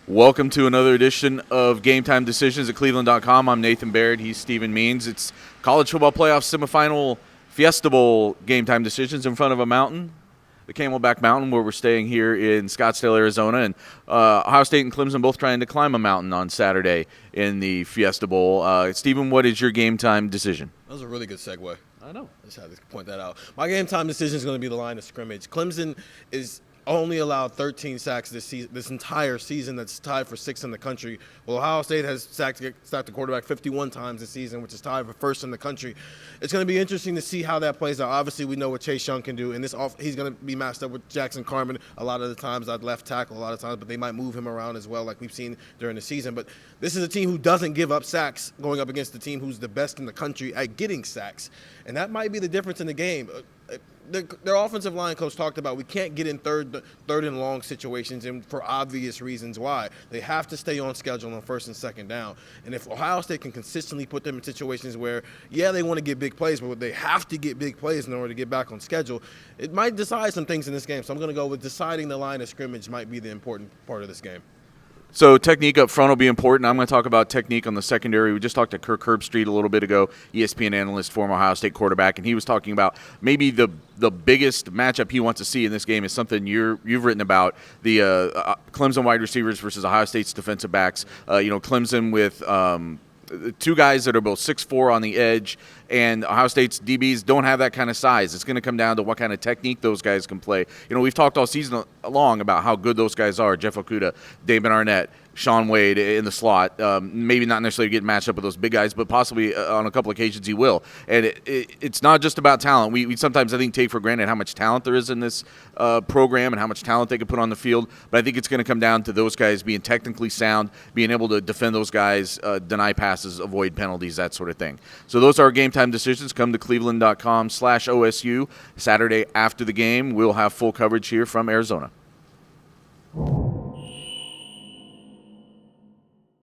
Welcome to another edition of Game Time Decisions at cleveland.com. I'm Nathan Baird. He's Stephen Means. It's college football playoff semifinal Fiesta Bowl Game Time Decisions in front of a mountain, the Camelback Mountain, where we're staying here in Scottsdale, Arizona. And Ohio State and Clemson both trying to climb a mountain on Saturday in the Fiesta Bowl. Stephen, what is your game time decision? That was a really good segue. I know. I just had to point that out. My game time decision is going to be the line of scrimmage. Clemson is only allowed 13 sacks this entire season. That's tied for sixth in the country. Well, Ohio State has sacked the quarterback 51 times this season, which is tied for first in the country. It's going to be interesting to see how that plays out. Obviously, we know what Chase Young can do, and he's going to be matched up with Jackson Carman a lot of the times at left tackle, a lot of times, but they might move him around as well, like we've seen during the season. But this is a team who doesn't give up sacks, going up against the team who's the best in the country at getting sacks, and that might be the difference in the game. Their offensive line coach talked about we can't get in third and long situations, and for obvious reasons why. They have to stay on schedule on first and second down. And if Ohio State can consistently put them in situations where, yeah, they want to get big plays, but they have to get big plays in order to get back on schedule, it might decide some things in this game. So I'm going to go with deciding the line of scrimmage might be the important part of this game. So technique up front will be important. I'm going to talk about technique on the secondary. We just talked to Kirk Herbstreit a little bit ago, ESPN analyst, former Ohio State quarterback, and he was talking about maybe the biggest matchup he wants to see in this game is something you've written about, the Clemson wide receivers versus Ohio State's defensive backs. Clemson with two guys that are both 6'4" on the edge, and Ohio State's DBs don't have that kind of size. It's going to come down to what kind of technique those guys can play. We've talked all season long about how good those guys are. Jeff Okudah, Damon Arnett, Sean Wade in the slot. Maybe not necessarily get matched up with those big guys, but possibly on a couple occasions he will. And it's not just about talent. We sometimes, I think, take for granted how much talent there is in this program and how much talent they can put on the field. But I think it's going to come down to those guys being technically sound, being able to defend those guys, deny passes, avoid penalties, that sort of thing. So those are our game time decisions. Come to cleveland.com/OSU Saturday after the game. We'll have full coverage here from Arizona.